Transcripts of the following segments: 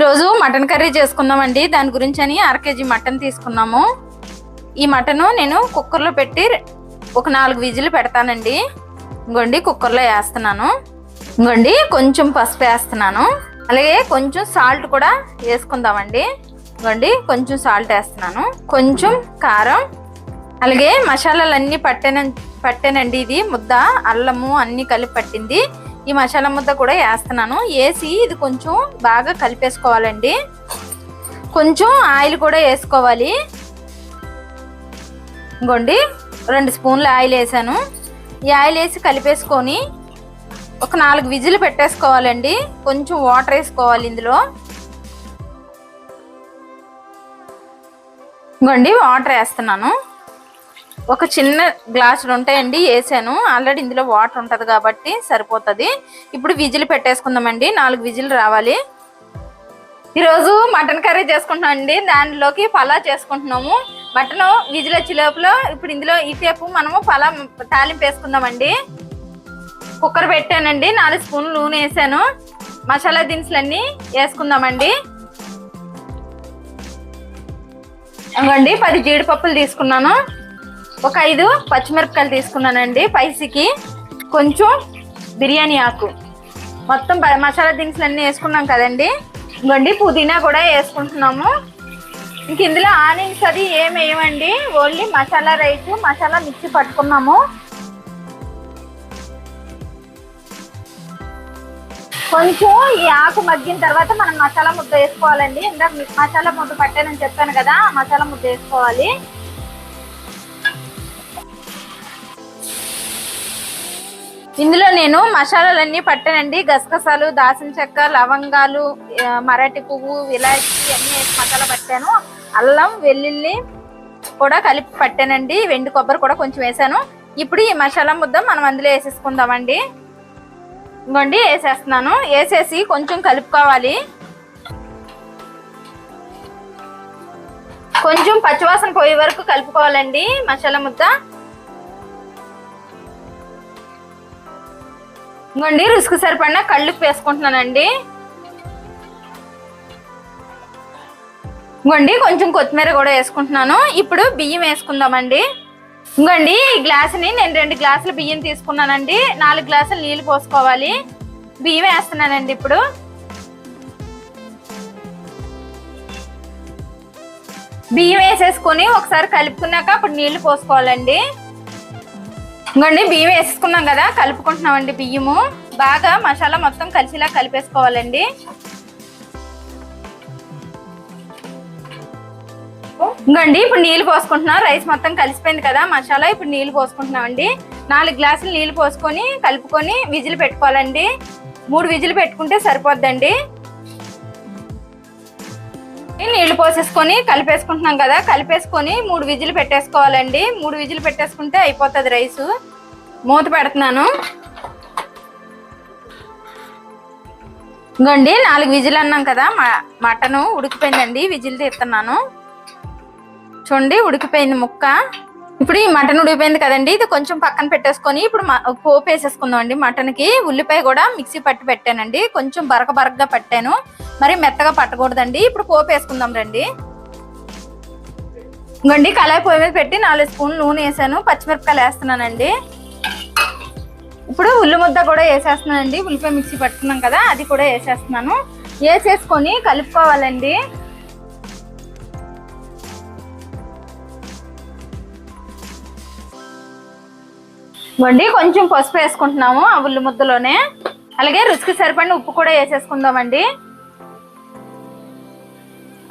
ఈరోజు mutton curry చేసుకుందామండి. దాని గురించి అని 1/2 kg మటన్ తీసుకున్నాము. ఈ మటన్ నేను కుక్కర్లో పెట్టి ఒక 4 విజిల్ పెడతానండి. ఇంకోండి కుక్కర్లో వేస్తున్నాను. ఇంకోండి కొంచెం పసుపు వేస్తున్నాను. అలాగే కొంచెం సాల్ట్ కూడా వేసుకుందామండి. ఇంకోండి కొంచెం సాల్ట్ వేస్తున్నాను, కొంచెం కారం, అలాగే మసాలాలన్నీ పట్టానండి. ఇది ముద్ద అల్లము అన్ని కలిపి పట్టింది. ఈ మసాలా ముద్ద కూడా వేస్తున్నాను. వేసి ఇది కొంచెం బాగా కలిపేసుకోవాలండి. కొంచెం ఆయిల్ కూడా వేసుకోవాలి. ఇంకోండి 2 స్పూన్ల ఆయిల్ వేసాను. ఈ ఆయిల్ వేసి కలిపేసుకొని ఒక 4 విజిల్ పెట్టేసుకోవాలండి. కొంచెం వాటర్ వేసుకోవాలి ఇందులో. ఇంకోండి వాటర్ వేస్తున్నాను. ఒక చిన్న గ్లాసులు ఉంటాయండి, వేసాను. ఆల్రెడీ ఇందులో వాటర్ ఉంటుంది కాబట్టి సరిపోతుంది. ఇప్పుడు విజిల్ పెట్టేసుకుందామండి. 4 విజిల్ రావాలి. ఈరోజు మటన్ కర్రీ చేసుకుంటున్నాం అండి. దానిలోకి పలావ్ చేసుకుంటున్నాము. మటన్ విజిల్ వచ్చే లోపల ఇప్పుడు ఇందులో ఈసేపు మనము పలావ్ తాలింపు వేసుకుందామండి. కుక్కర్ పెట్టానండి. 4 స్పూన్లు నూనె వేసాను. మసాలా దినుసులన్నీ వేసుకుందామండి. ఇవ్వండి 10 జీడిపప్పులు తీసుకున్నాను. ఒక 5 పచ్చిమిరపకాయలు తీసుకున్నానండి స్పైసీకి. కొంచెం బిర్యానీ ఆకు, మొత్తం మసాలా దినుసులు అన్నీ వేసుకున్నాం కదండి. ఇంకోండి పుదీనా కూడా వేసుకుంటున్నాము. ఇంక ఇందులో ఆనియన్స్ అది ఏం వేయమండి. Only masala rice, masala mixie పట్టుకున్నాము. కొంచెం ఈ ఆకు మగ్గిన తర్వాత మనం మసాలా ముద్ద వేసుకోవాలండి. ఇందాక మసాలా ముద్ద పట్టానని చెప్పాను కదా, ఆ మసాలా ముద్ద వేసుకోవాలి. ఇందులో నేను మసాలాలన్నీ పట్టానండి. గసగసాలు, దాల్చిన చెక్క, లవంగాలు, మరాఠీ పువ్వు, ఇలాచి అన్నీ వేసి మసాలా పట్టాను. అల్లం, వెల్లుల్లి కూడా కలిపి పట్టానండి. వెండి కొబ్బరి కూడా కొంచెం వేసాను. ఇప్పుడు ఈ మసాలా ముద్ద మనం అందులో వేసేసుకుందామండి. ఇంకోండి వేసేస్తున్నాను. వేసేసి కొంచెం కలుపుకోవాలి. కొంచెం పచ్చివాసన పోయే వరకు కలుపుకోవాలండి మసాలా ముద్ద. ఇంకోండి రుసుకు సరిపడిన కళ్ళుప్పు వేసుకుంటున్నానండి. ఇంకోండి కొంచెం కొత్తిమీర కూడా వేసుకుంటున్నాను. ఇప్పుడు బియ్యం వేసుకుందామండి. ఇంకోండి ఈ గ్లాసుని నేను 2 గ్లాసులు బియ్యం తీసుకున్నానండి. 4 గ్లాసులు నీళ్ళు పోసుకోవాలి. బియ్యం వేస్తున్నానండి. ఇప్పుడు బియ్యం వేసేసుకొని ఒకసారి కలుపుకున్నాక అప్పుడు నీళ్లు పోసుకోవాలండి. ఇంకోండి బియ్యం వేసుకున్నాం కదా, కలుపుకుంటున్నామండి. బియ్యము బాగా మసాలా మొత్తం కలిసిలా కలిపేసుకోవాలండి. ఇంకోండి ఇప్పుడు నీళ్లు పోసుకుంటున్నాం. రైస్ మొత్తం కలిసిపోయింది కదా మసాలా. ఇప్పుడు నీళ్లు పోసుకుంటున్నామండి. 4 గ్లాసులు నీళ్లు పోసుకొని కలుపుకొని విజిల్ పెట్టుకోవాలండి. 3 విజిల్ పెట్టుకుంటే సరిపోద్దండి. నీళ్లు పోసేసుకొని కలిపేసుకుంటున్నాం కదా, కలిపేసుకొని 3 విజిల్ పెట్టేసుకోవాలండి. 3 విజిల్ పెట్టేసుకుంటే అయిపోతుంది రైసు. మూత పెడుతున్నాను. ఇంకోండి 4 విజిల్ అన్నాం కదా, మటను ఉడికిపోయిందండి. విజిల్ తీస్తున్నాను. చూడండి ఉడికిపోయింది ముక్క. ఇప్పుడు ఈ మటన్ ఉడికిపోయింది కదండి, ఇది కొంచెం పక్కన పెట్టేసుకొని ఇప్పుడు పోపు వేసేసుకుందాం అండి. మటన్కి ఉల్లిపాయ కూడా మిక్సీ పట్టి పెట్టానండి. కొంచెం బరకగా పట్టాను, మరి మెత్తగా పట్టకూడదండి. ఇప్పుడు పోపు వేసుకుందాం రండి. ఇంకోండి కళాయి పొయ్యి మీద పెట్టి 4 స్పూన్లు నూనె వేసాను. పచ్చిమిరపకాయలు వేస్తున్నానండి. ఇప్పుడు ఉల్లి ముద్ద కూడా వేసేస్తున్నానండి. ఉల్లిపాయ మిక్సీ పట్టుకున్నాం కదా, అది కూడా వేసేస్తున్నాను. వేసేసుకొని కలుపుకోవాలండి. ఇంకోండి కొంచెం పసుపు వేసుకుంటున్నాము ఆ ఉల్లి ముద్దలోనే. అలాగే రుచికి సరిపడిన ఉప్పు కూడా వేసేసుకుందామండి.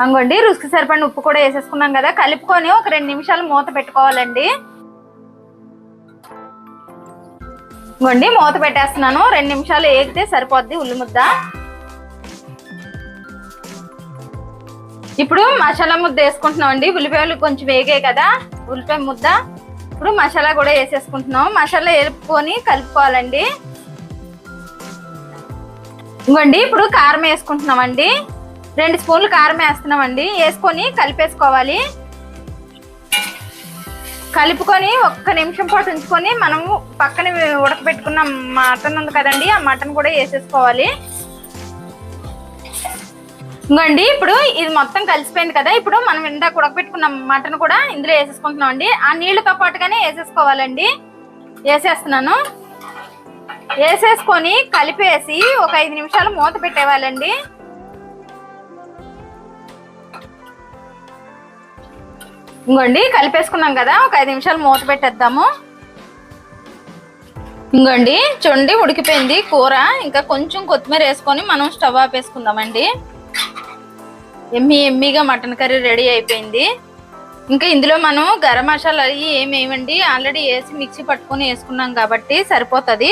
అంగోండి రుచికి సరిపడిన ఉప్పు కూడా వేసేసుకున్నాం కదా, కలుపుకొని ఒక 2 నిమిషాలు మూత పెట్టుకోవాలండి. ఇంకోండి మూత పెట్టేస్తున్నాను. 2 నిమిషాలు వేగితే సరిపోద్ది ఉల్లి ముద్ద. ఇప్పుడు మసాలా ముద్ద వేసుకుంటున్నాం అండి. ఉల్లిపాయలు కొంచెం వేగాయి కదా, ఉల్లిపాయ ముద్ద. ఇప్పుడు మసాలా కూడా వేసేసుకుంటున్నాం. మసాలా వేపుకొని కలుపుకోవాలండి. ఇంకోండి ఇప్పుడు కారం వేసుకుంటున్నామండి. 2 స్పూన్లు కారం వేస్తున్నామండి. వేసుకొని కలిపేసుకోవాలి. కలుపుకొని 1 నిమిషం పాటు ఉంచుకొని మనము పక్కన ఉడకబెట్టుకున్న మటన్ ఉంది కదండి, ఆ మటన్ కూడా వేసేసుకోవాలి. ఇంకోండి ఇప్పుడు ఇది మొత్తం కలిసిపోయింది కదా. ఇప్పుడు మనం ఇందాక ఉడకబెట్టుకున్న మటన్ కూడా ఇందులో వేసేసుకుంటున్నాం అండి. ఆ నీళ్లతో పాటుగానే వేసేసుకోవాలండి. వేసేస్తున్నాను. వేసేసుకొని కలిపేసి ఒక 5 నిమిషాలు మూత పెట్టేవాళ్ళండి. ఇంకోండి కలిపేసుకున్నాం కదా, ఒక 5 నిమిషాలు మూత పెట్టేద్దాము. ఇంకోండి చూడండి ఉడికిపోయింది కూర. ఇంకా కొంచెం కొత్తిమీర వేసుకొని మనం స్టవ్ ఆపేసుకుందామండి. ఎమ్మీగా మటన్ కర్రీ రెడీ అయిపోయింది. ఇంకా ఇందులో మనం గరం మసాలా అవి ఏమేమండి ఆల్రెడీ వేసి మిక్సీ పట్టుకొని వేసుకున్నాం కాబట్టి సరిపోతుంది.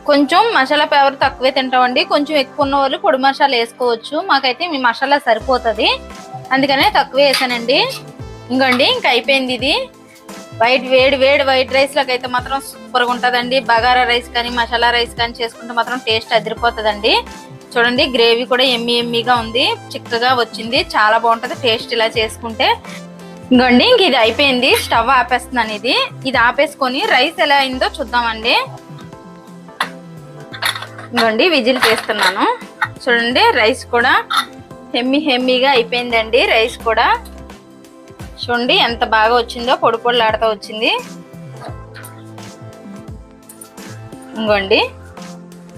కొంచెం మసాలా ఫ్లేవర్ తక్కువే తింటామండి. కొంచెం ఎక్కువ ఉన్న వాళ్ళు పొడి మసాలా వేసుకోవచ్చు. మాకైతే మీ మసాలా సరిపోతుంది, అందుకనే తక్కువే వేసానండి. ఇంకోండి ఇంకా అయిపోయింది ఇది. వేడి వైట్ రైస్ లోకి అయితే మాత్రం సూపర్గా ఉంటుందండి. బగారా రైస్ కానీ మసాలా రైస్ కానీ చేసుకుంటే మాత్రం టేస్ట్ అదిరిపోతుందండి. చూడండి గ్రేవీ కూడా ఎమ్మీగా ఉంది, చిక్కగా వచ్చింది, చాలా బాగుంటుంది టేస్ట్ ఇలా చేసుకుంటే. ఇంకోండి ఇంక ఇది అయిపోయింది. స్టవ్ ఆపేస్తున్నాను. ఇది ఆపేసుకొని రైస్ ఎలా అయిందో చూద్దామండి. ఇంకోండి విజిల్ చేస్తున్నాను. చూడండి రైస్ కూడా హెమ్మీగా అయిపోయిందండి. రైస్ కూడా చూడండి ఎంత బాగా వచ్చిందో, పొడి పొడిలాడుతూ వచ్చింది. ఇంకోండి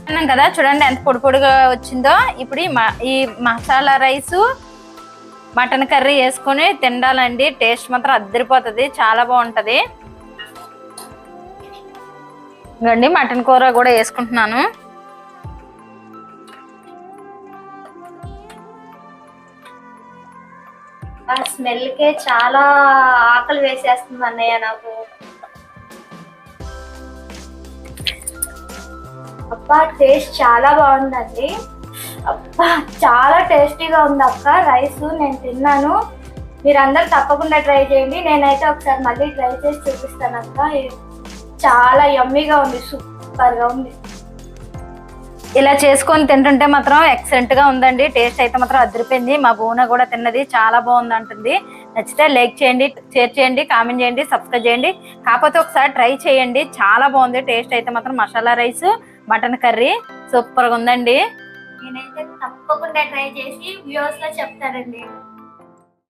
అన్నాం కదా చూడండి ఎంత పొడి పొడిగా వచ్చిందో. ఇప్పుడు ఈ మసాలా రైసు మటన్ కర్రీ వేసుకొని తినాలండి. టేస్ట్ మాత్రం అద్దరిపోతుంది, చాలా బాగుంటది. ఇంకోండి మటన్ కూర కూడా వేసుకుంటున్నాను. ఆ స్మెల్ కే చాలా ఆకలి వేసేస్తుంది అన్నయ్య నాకు. అబ్బా టేస్ట్ చాలా బాగుందండి. అబ్బా చాలా టేస్టీగా ఉంది అక్క. రైస్ నేను తిన్నాను, మీరందరూ తప్పకుండా ట్రై చేయండి. నేనైతే ఒకసారి మళ్ళీ ట్రై చేసి చూపిస్తాను అక్క. చాలా యమ్మీగా ఉంది, సూపర్గా ఉంది. ఇలా చేసుకొని తింటుంటే మాత్రం ఎక్సలెంట్ గా ఉందండి. టేస్ట్ అయితే మాత్రం అదిరిపోయింది. మా బూన కూడా తిన్నది, చాలా బాగుంది అంటుంది. నచ్చితే లైక్ చేయండి, షేర్ చేయండి, కామెంట్ చేయండి, సబ్స్క్రైబ్ చేయండి. కాకపోతే ఒకసారి ట్రై చేయండి, చాలా బాగుంది. టేస్ట్ అయితే మాత్రం masala rice mutton curry super గా ఉందండి. నేనైతే తప్పకుండా ట్రై చేసి వ్యూవర్స్ లో చెప్తానండి.